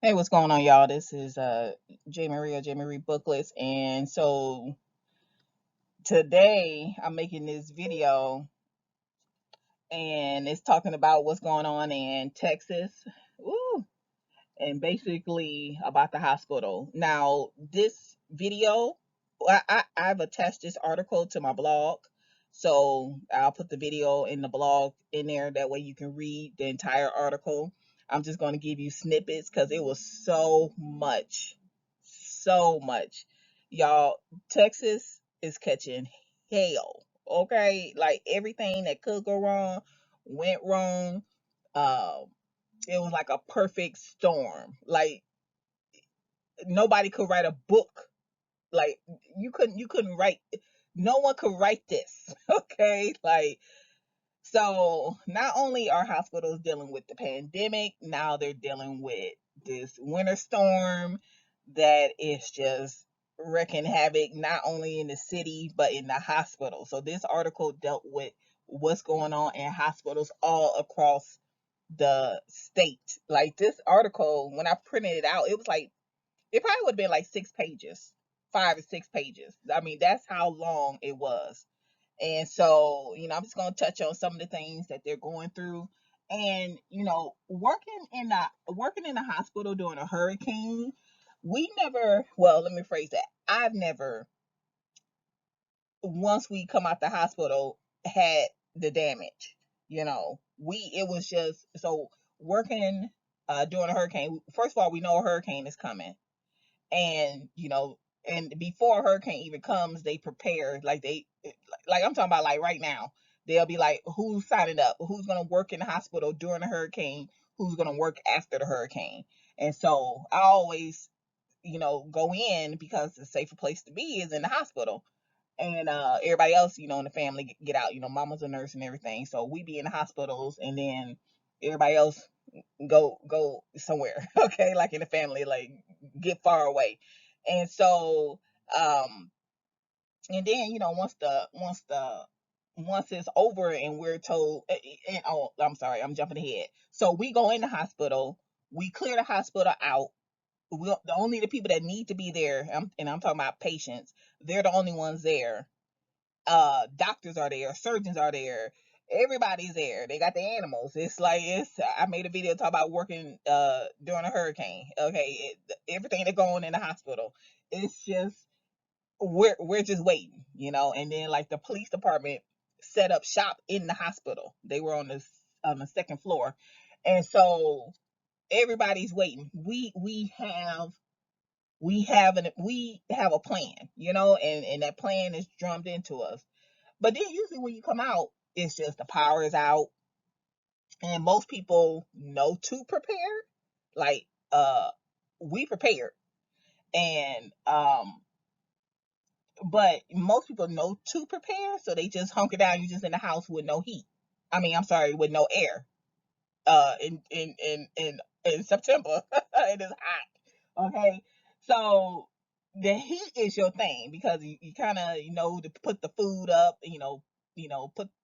Hey, what's going on, y'all? This is J Marie or J Marie Booklets, and so today I'm making this video, and it's talking about what's going on in Texas, woo, and basically about the hospital. Now, this video, I've attached this article to my blog, so I'll put the video in the blog in there. That way, you can read the entire article. I'm just going to give you snippets because it was so much. Y'all, Texas is catching hell. Okay, like everything that could go wrong went wrong. Um, it was like a perfect storm. Like nobody could write a book. Like you couldn't write. No one could write this. Okay, like so. Not only are hospitals dealing with the pandemic, now they're dealing with this winter storm that is just wreaking havoc not only in the city but in the hospital. So this article dealt with what's going on in hospitals all across the state. Like this article, when I printed it out, it was like it probably would have been like 6 pages, 5 or 6 pages. I mean, that's how long it was. And so, I'm just gonna touch on some of the things that they're going through. And working in the hospital during a hurricane, we never. Well, let me phrase that. I've never, once we come out the hospital, had the damage. We it was just so working during a hurricane. First of all, we know a hurricane is coming, and and before a hurricane even comes, they prepare. Like I'm talking about, like right now, they'll be like, who's signing up, who's going to work in the hospital during the hurricane, who's going to work after the hurricane. And so I always go in because the safer place to be is in the hospital. And everybody else, in the family get out. Mama's a nurse and everything, so we be in the hospitals, and then everybody else go somewhere. Okay, like in the family, like get far away. And so and then once it's over and we're told, and oh, I'm sorry, I'm jumping ahead. So we go in the hospital, we clear the hospital out. Only the people that need to be there, and I'm talking about patients, they're the only ones there. Doctors are there, surgeons are there, everybody's there. They got the animals. It's like it's I made a video talk about working during a hurricane. Okay, everything that going on in the hospital, it's just we're just waiting, and then like the police department set up shop in the hospital. They were on the second floor, and so everybody's waiting. We have a plan, and that plan is drummed into us. But then usually when you come out, it's just the power is out, and most people know to prepare. Like we prepared, and but most people know to prepare, so they just hunker down. You just in the house with no heat. I mean, I'm sorry, with no air. In September, it is hot. Okay, so the heat is your thing because you kind of to put the food up.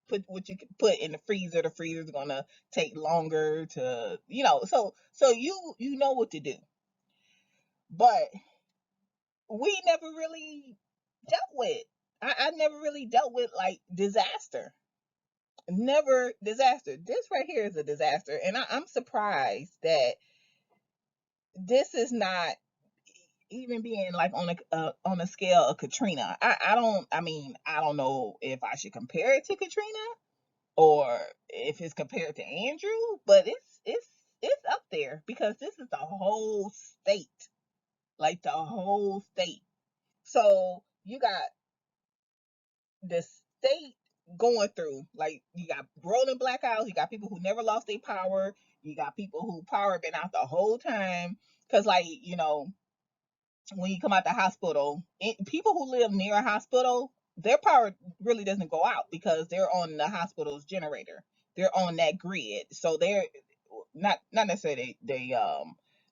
Put what you can put in the freezer. The freezer's gonna take longer to so you know what to do. But we never really dealt with. I never really dealt with like disaster. Never disaster. This right here is a disaster, and I'm surprised that this is not even being like on a scale of Katrina. I don't. I mean, I don't know if I should compare it to Katrina or if it's compared to Andrew, but it's up there because this is the whole state, like the whole state. So you got the state going through, like, you got rolling blackouts, you got people who never lost their power, you got people who power been out the whole time. Because, like, when you come out the hospital, people who live near a hospital, their power really doesn't go out because they're on the hospital's generator. They're on that grid, so they're not necessarily they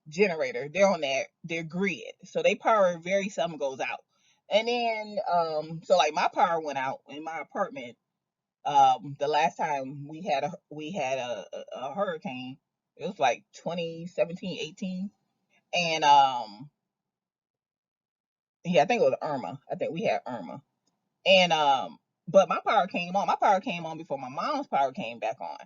generator. They're on their grid, so they power very seldom goes out. And then so like my power went out in my apartment the last time we had a hurricane. It was like 2017, 18. And yeah, I think it was Irma. I think we had Irma. And but my power came on. My power came on before my mom's power came back on.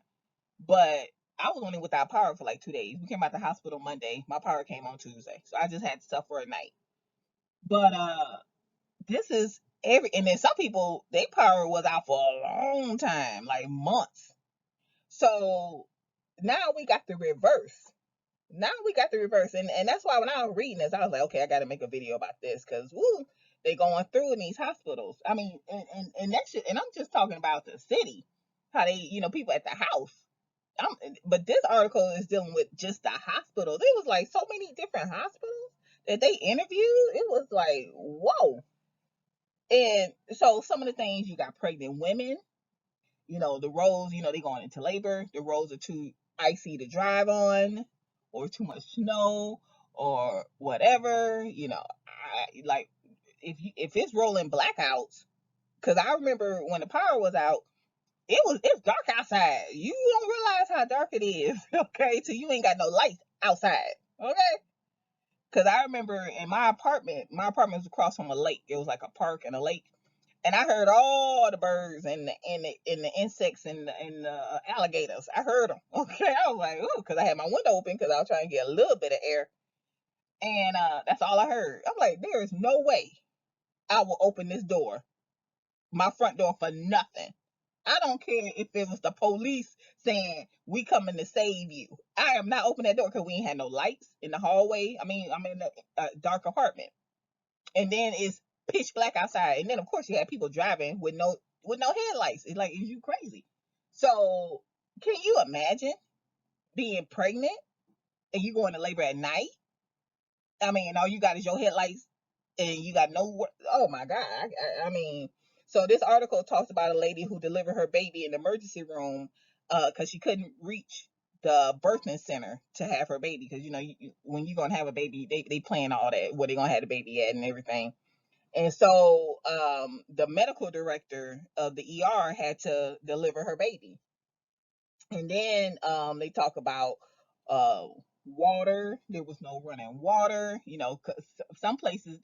But I was only without power for like 2 days. We came out the hospital Monday. My power came on Tuesday. So I just had to suffer a night. But this is every and then some people their power was out for a long time, like months. So now we got the reverse. Now we got the reverse, and that's why when I was reading this, I was like, okay, I got to make a video about this because woo, they going through in these hospitals. I mean, and that shit, and I'm just talking about the city, how they, people at the house. But this article is dealing with just the hospitals. It was like so many different hospitals that they interviewed. It was like, whoa. And so some of the things you got pregnant women, the roads, they going into labor. The roads are too icy to drive on, or too much snow, or whatever. Like if it's rolling blackouts, because I remember when the power was out, it's dark outside. You don't realize how dark it is, okay? Till you ain't got no lights outside, okay? Because I remember in my apartment was across from a lake. It was like a park and a lake, and I heard all the birds and the insects and the alligators. I heard them. Okay, I was like, ooh, because I had my window open because I was trying to get a little bit of air, and that's all I heard. I'm like, there is no way I will open this door, my front door, for nothing. I don't care if it was the police saying we coming to save you. I am not opening that door because we ain't had no lights in the hallway. I mean, I'm in a dark apartment, and then it's pitch black outside, and then of course you have people driving with no headlights. It's like, is you crazy? So can you imagine being pregnant and you going to labor at night? I mean, all you got is your headlights, and you got no. Oh my god! I mean, so this article talks about a lady who delivered her baby in the emergency room because she couldn't reach the birthing center to have her baby because when you're gonna have a baby, they plan all that where they gonna have the baby at and everything. And so the medical director of the ER had to deliver her baby. And then they talk about uh, water. There was no running water. 'Cause some places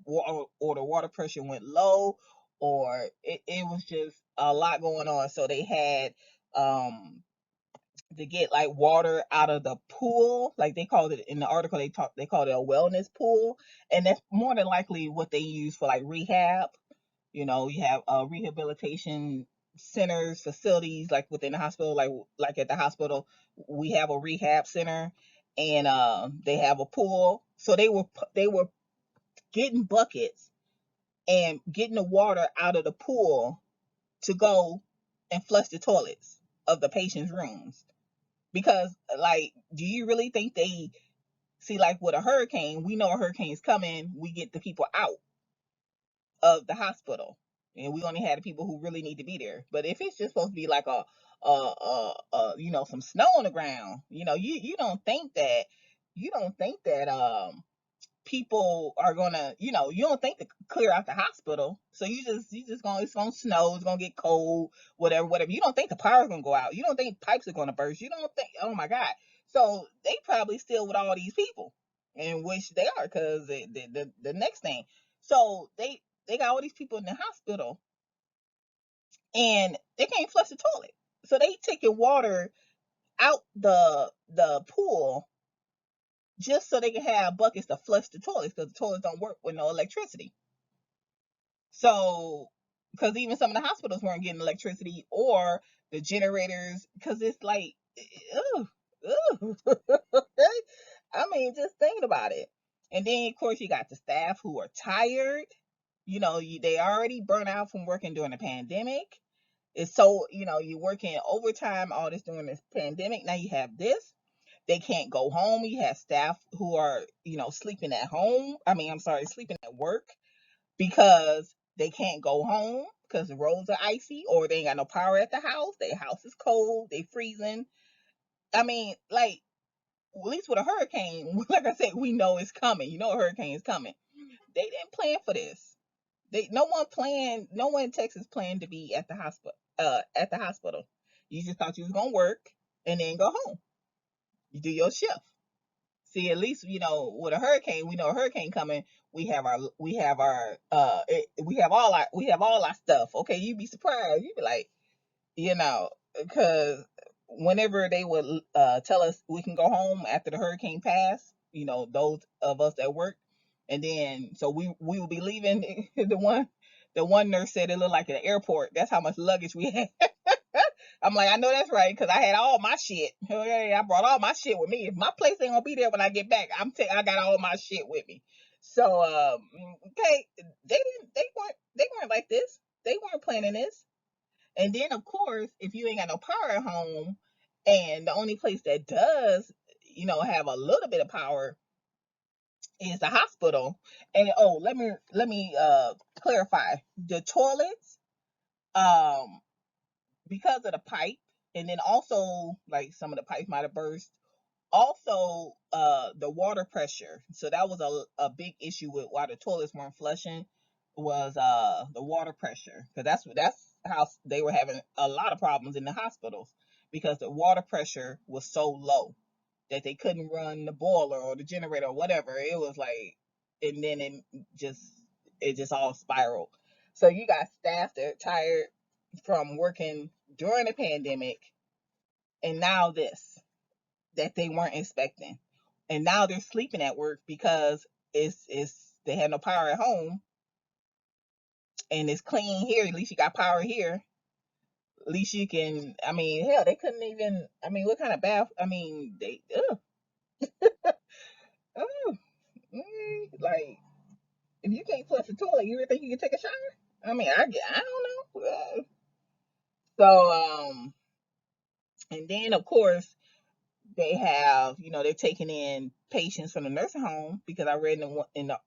or the water pressure went low, or it was just a lot going on. So they had to get like water out of the pool, like they called it in the article. They called it a wellness pool, and that's more than likely what they use for like rehab. You have rehabilitation centers, facilities like within the hospital, like at the hospital, we have a rehab center, and they have a pool. So they were getting buckets and getting the water out of the pool to go and flush the toilets of the patient's rooms. Because, like, do you really think they see, like with a hurricane? We know a hurricane is coming. We get the people out of the hospital, and we only had the people who really need to be there. But if it's just supposed to be like some snow on the ground, you don't think that people are gonna, you don't think to clear out the hospital. So you just gonna it's gonna snow, it's gonna get cold, whatever. You don't think the power's gonna go out. You don't think pipes are gonna burst. You don't think, oh my God. So they probably still with all these people, and which they are, because the next thing. So they got all these people in the hospital, and they can't flush the toilet. So they taking water out the pool just so they can have buckets to flush the toilets, because the toilets don't work with no electricity. So, because even some of the hospitals weren't getting electricity or the generators, because it's like, ugh, ugh. I mean, just thinking about it. And then, of course, you got the staff who are tired. They already burnt out from working during the pandemic. It's so, you're working overtime, all this during this pandemic. Now you have this. They can't go home. You have staff who are, sleeping at home. I mean, I'm sorry, sleeping at work because they can't go home because the roads are icy, or they ain't got no power at the house. Their house is cold. They freezing. I mean, like, at least with a hurricane, like I said, we know it's coming. A hurricane is coming. They didn't plan for this. No one in Texas planned to be at the hospital. You just thought you was gonna work and then go home. You do your shift. See, at least with a hurricane, we know a hurricane coming. We have all our stuff. Okay, you'd be surprised. You'd be like, you know, because whenever they would tell us we can go home after the hurricane passed, those of us that work, and then so we will be leaving. The one nurse said it looked like an airport. That's how much luggage we had. I'm like, I know that's right, because I had all my shit. Okay, I brought all my shit with me. If my place ain't gonna be there when I get back, I got all my shit with me. So okay, they weren't like this. They weren't planning this. And then of course, if you ain't got no power at home, and the only place that does, have a little bit of power is the hospital. And oh, let me clarify. The toilets, um, because of the pipe, and then also like some of the pipes might have burst. Also, the water pressure. So that was a big issue with why the toilets weren't flushing, was the water pressure, because that's how they were having a lot of problems in the hospitals, because the water pressure was so low that they couldn't run the boiler or the generator or whatever. It was like, and then just it just all spiraled. So you got staff that are tired from working during the pandemic, and now this that they weren't expecting, and now they're sleeping at work because it's they had no power at home, and it's clean here. At least you got power here. At least you can. I mean, hell, they couldn't even. I mean, what kind of bath? I mean, they. Ugh, like, if you can't flush the toilet, you really think you can take a shower? I mean, I don't know. So and then of course they have, they're taking in patients from the nursing home, because I read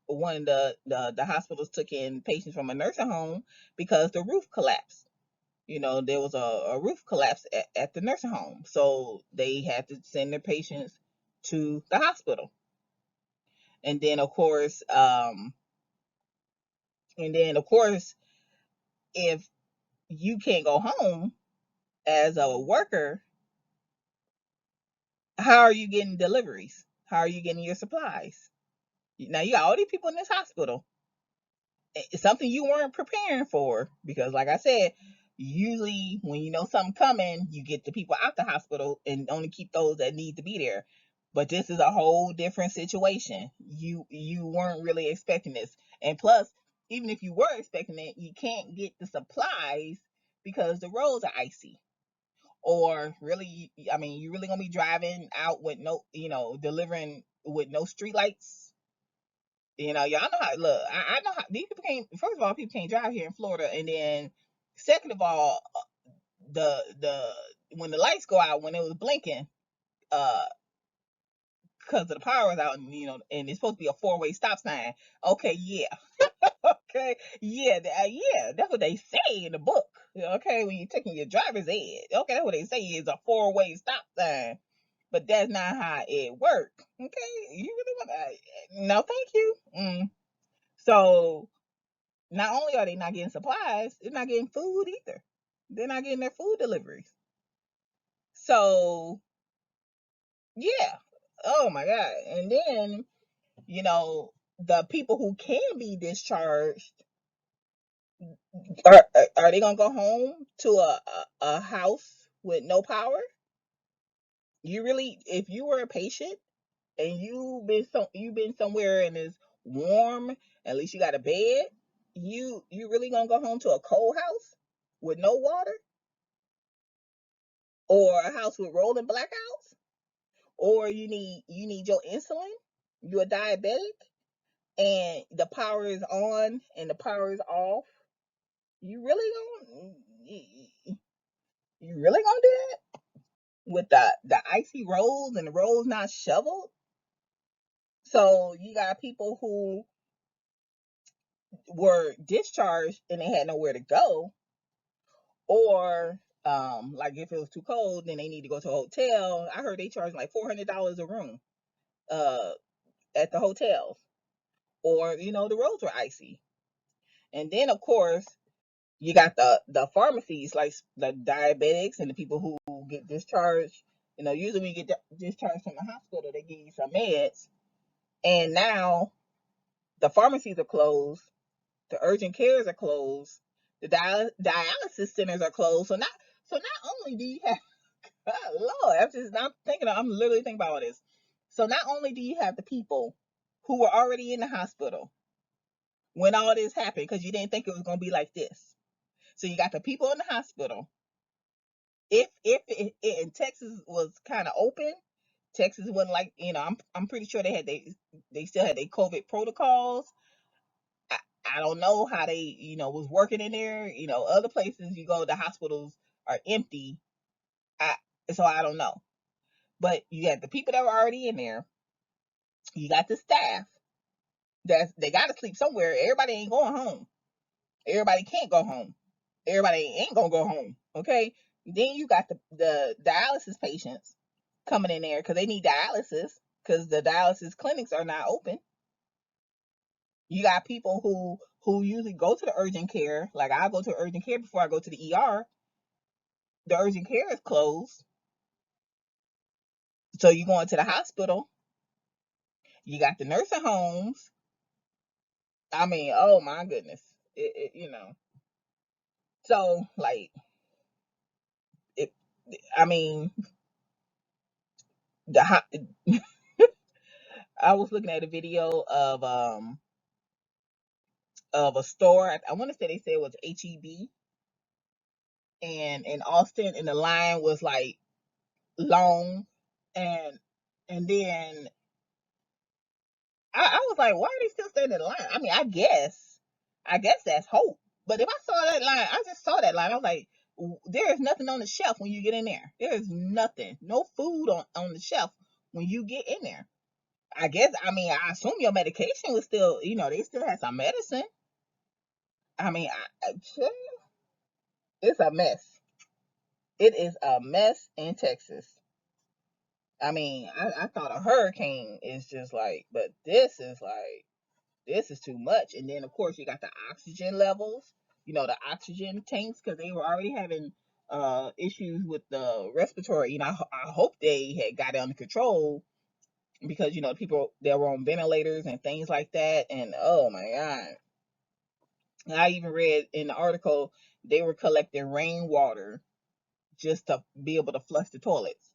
one of the hospitals took in patients from a nursing home because the roof collapsed. There was a roof collapse at the nursing home, so they had to send their patients to the hospital. And then of course, if you can't go home as a worker, how are you getting deliveries? How are you getting your supplies? Now you got all these people in this hospital. It's something you weren't preparing for, because like I said, usually when you know something coming, you get the people out the hospital and only keep those that need to be there. But this is a whole different situation. You weren't really expecting this. And plus, even if you were expecting it, you can't get the supplies because the roads are icy. Or really, I mean, you really gonna be driving out with no, delivering with no street lights. Y'all know how. Look, I know how these people can't. First of all, people can't drive here in Florida, and then second of all, the when the lights go out, when it was blinking, uh, because of the power is out, and and it's supposed to be a four-way stop sign. Okay, yeah, okay, yeah, yeah, that's what they say in the book. Okay, when you're taking your driver's ed, okay, that's what they say is a four-way stop sign. But that's not how it works. Okay, you really want to? No, thank you. So not only are they not getting supplies, they're not getting food either. They're not getting their food deliveries. So yeah. Oh my God. And then, the people who can be discharged, are they gonna go home to a house with no power? You really, if you were a patient and you've been somewhere and it's warm, at least you got a bed, you really gonna go home to a cold house with no water, or a house with rolling blackouts, or you need your insulin, you're a diabetic, and the power is on and the power is off. You really gonna you really gonna do that with the icy roads and the roads not shoveled? So you got people who were discharged and they had nowhere to go, or like if it was too cold, then they need to go to a hotel. I heard they charge like $400 a room uh at the hotels, or the roads were icy. And then of course you got the pharmacies, like the diabetics and the people who get discharged Usually when you get discharged from the hospital, they give you some meds, and now the pharmacies are closed, the urgent cares are closed, the dialysis centers are closed. So not only do you have, oh Lord, I'm literally thinking about all this. So not only do you have the people who were already in the hospital when all this happened, because you didn't think it was going to be like this. So you got the people in the hospital. If it in Texas was kind of open, Texas wasn't like, I'm pretty sure they still had their COVID protocols. I, I don't know how they, was working in there. Other places you go, the hospitals are empty. I so I don't know. But you got the people that were already in there. You got the staff. They got to sleep somewhere. Everybody ain't going home. Everybody can't go home. Everybody ain't gonna go home. Okay. Then you got the dialysis patients coming in there because they need dialysis because the dialysis clinics are not open. You got people who usually go to the urgent care. Like I go to urgent care before I go to the ER. The urgent care is closed. So you going to the hospital. You got the nursing homes. I mean, oh my goodness. So like it. I mean, the I was looking at a video of a store. I want to say they said it was HEB and in Austin, and the line was like long, and then I was like, why are they still standing in line? I mean, I guess that's hope. But if I saw that line, I just saw that line. I was like, there is nothing on the shelf when you get in there. There is nothing, no food on the shelf when you get in there. I guess, I mean, I assume your medication was still, they still had some medicine. I mean, it's a mess. It is a mess in Texas. I mean, I thought a hurricane is just like, but this is too much. And then of course you got the oxygen levels, the oxygen tanks, because they were already having issues with the respiratory. I hope they had got it under control because people that were on ventilators and things like that. And oh my god, I even read in the article they were collecting rainwater just to be able to flush the toilets.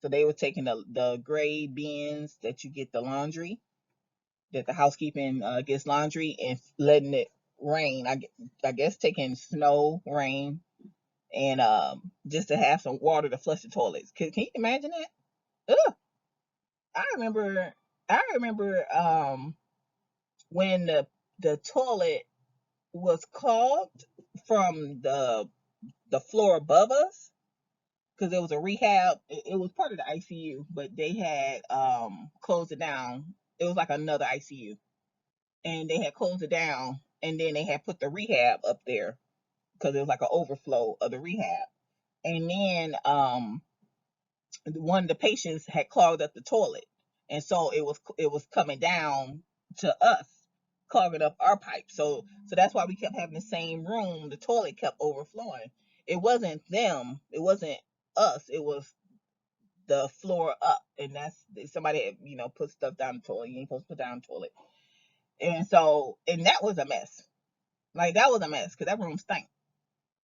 So they were taking the gray bins that you get the laundry, that the housekeeping gets laundry, and letting it rain. I guess taking snow, rain, and just to have some water to flush the toilets. Can you imagine that? Ugh. I remember I remember when the toilet was clogged from the floor above us because it was a rehab. It was part of the ICU, but they had closed it down. It was like another ICU, and they had closed it down, and then they had put the rehab up there because it was like an overflow of the rehab. And then one of the patients had clogged up the toilet, and so it was coming down to us, clogging up our pipe. So that's why we kept having the same room. The toilet kept overflowing. It wasn't them. It wasn't us. It was the floor up, and that's somebody had, put stuff down the toilet. You ain't supposed to put down the toilet, and that was a mess. Like that was a mess because that room stank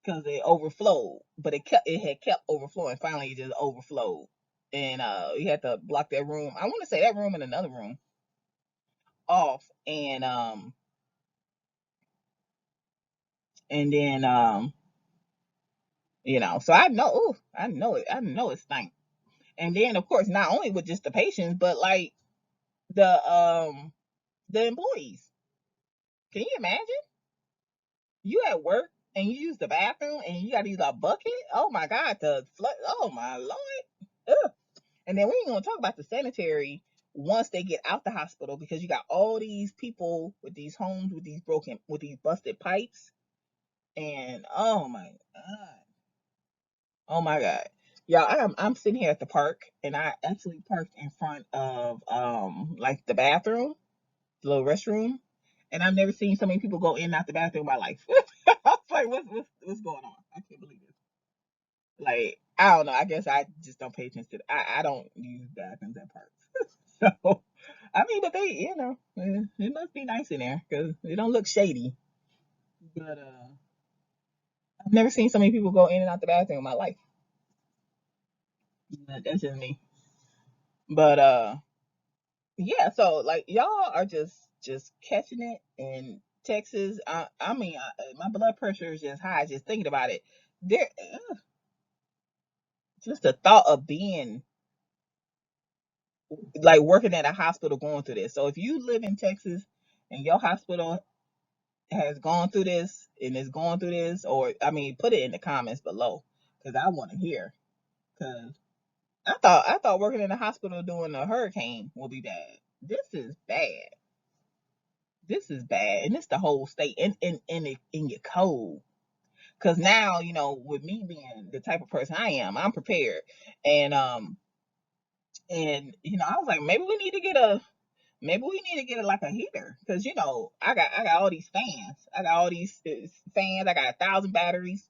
because it overflowed, but it had kept overflowing. Finally, it just overflowed, and you had to block that room. I want to say that room and another room off, and then so I know it stank. And then of course, not only with just the patients, but like the um the employees. Can you imagine? You at work and you use the bathroom and you got to use a bucket. Oh my God, the flood. Oh my Lord. Ugh. And then we ain't gonna talk about the sanitary once they get out the hospital, because you got all these people with these homes with these busted pipes. And oh my God, yeah, I'm sitting here at the park, and I actually parked in front of like the bathroom, the little restroom, and I've never seen so many people go in and out the bathroom in my life. I was like, what's going on? I can't believe this. Like I don't know. I guess I just don't pay attention to. I don't use bathrooms at parks. So I mean, but they, it must be nice in there because it don't look shady. But I've never seen so many people go in and out the bathroom in my life. But that's just me. But yeah. So like y'all are just catching it in Texas. I mean, my blood pressure is just high just thinking about it. There, just the thought of being like working at a hospital going through this. So if you live in Texas and your hospital has gone through this and is going through this, or I mean, put it in the comments below because I want to hear. Because I thought working in a hospital during a hurricane will be bad. This is bad. This is bad, and it's the whole state, and your cold. Because now with me being the type of person I am, I'm prepared, and I was like, maybe we need to get it like a heater because I got all these fans. I got all these fans. I got 1,000 batteries.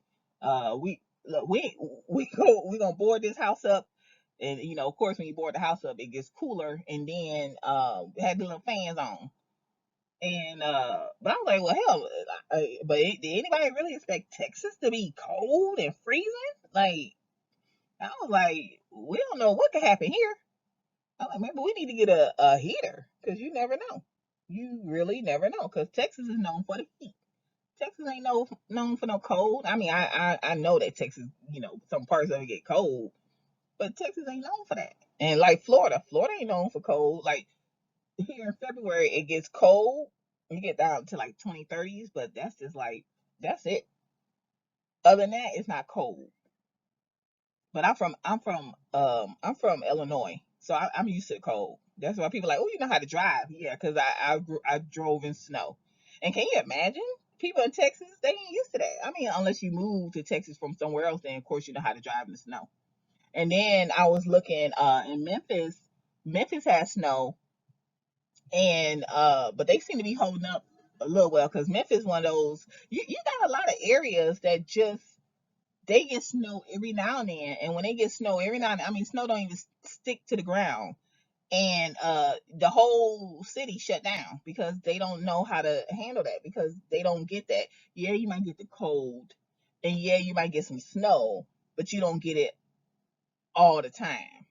We look, we gonna board this house up, and of course when you board the house up, it gets cooler, and then we had the little fans on. And but I was like, well, hell, did anybody really expect Texas to be cold and freezing? Like I was like, we don't know what could happen here. I'm like, maybe we need to get a heater because you never know. You really never know because Texas is known for the heat. Texas ain't known for no cold. I mean, I know that Texas, some parts of it get cold, but Texas ain't known for that. And like Florida ain't known for cold. Like here in February, it gets cold. You get down to like 20, 30s, but that's just like that's it. Other than that, it's not cold. But I'm from Illinois, so I'm used to the cold. That's why people are like, oh, you know how to drive? Yeah, because I drove in snow. And can you imagine people in Texas? They ain't used to that. I mean, unless you move to Texas from somewhere else, then of course you know how to drive in the snow. And then I was looking in Memphis. Memphis has snow, and but they seem to be holding up a little well because Memphis is one of those. You got a lot of areas that just they get snow every now and then, and when they get snow every now and then, I mean, snow don't even stick to the ground, and the whole city shut down because they don't know how to handle that because they don't get that. Yeah, you might get the cold, and yeah, you might get some snow, but you don't get it all the time.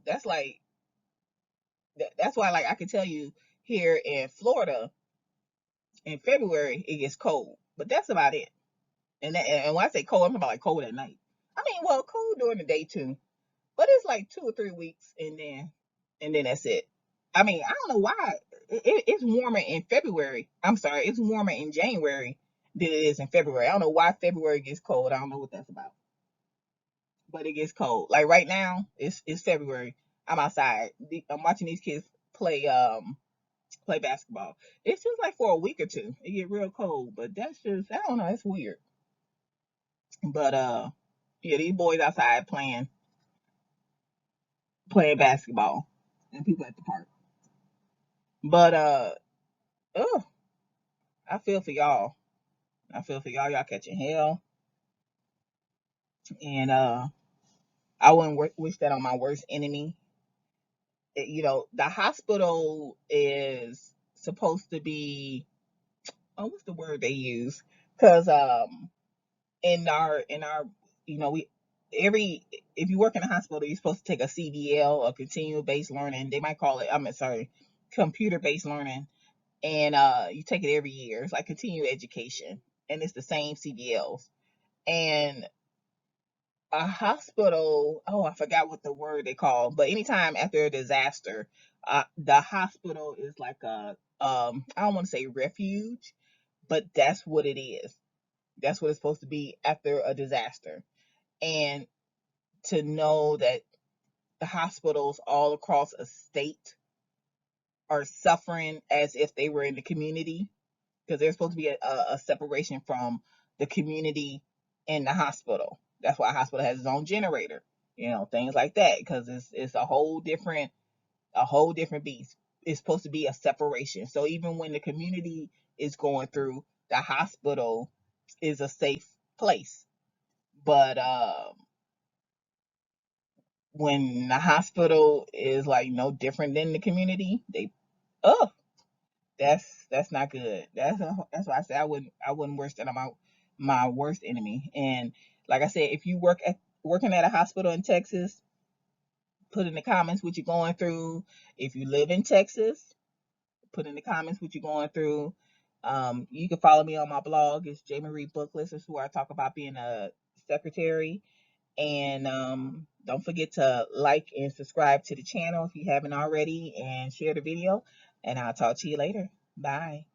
That's like that's why like I can tell you here in Florida in February it gets cold, but that's about it. And when I say cold, I'm talking about like cold at night. I mean, well, cold during the day too, but it's like 2 or 3 weeks, and then that's it. I mean, I don't know why it's warmer in February. I'm sorry, it's warmer in January than it is in February. I don't know why February gets cold. I don't know what that's about, but it gets cold. Like right now, it's February. I'm outside. I'm watching these kids play basketball. It's just like for a week or two, it get real cold. But that's just I don't know. It's weird. But yeah, these boys outside playing basketball, and people at the park. But oh, I feel for y'all. I feel for y'all. Y'all catching hell, and I wouldn't wish that on my worst enemy. The hospital is supposed to be. Oh, what's the word they use? Because in our we every if you work in a hospital, you're supposed to take a CDL, a continual based learning. They might call it. I'm sorry, computer based learning, and you take it every year. It's like continuing education, and it's the same CDLs. And a hospital, oh, I forgot what the word they call, but anytime after a disaster, the hospital is like I don't want to say refuge, but that's what it is. That's what it's supposed to be after a disaster. And to know that the hospitals all across a state are suffering as if they were in the community, because there's supposed to be a separation from the community and the hospital. That's why a hospital has its own generator, things like that, because it's a whole different beast. It's supposed to be a separation. So even when the community is going through, the hospital is a safe place. But when the hospital is like no different than the community, oh, that's not good. That's why I say I wouldn't wish that on my worst enemy. And like I said, if you working at a hospital in Texas, put in the comments what you're going through. If you live in Texas, put in the comments what you're going through. You can follow me on my blog. It's J. Marie Booklist. It's where I talk about being a secretary. And don't forget to like and subscribe to the channel if you haven't already, and share the video. And I'll talk to you later. Bye.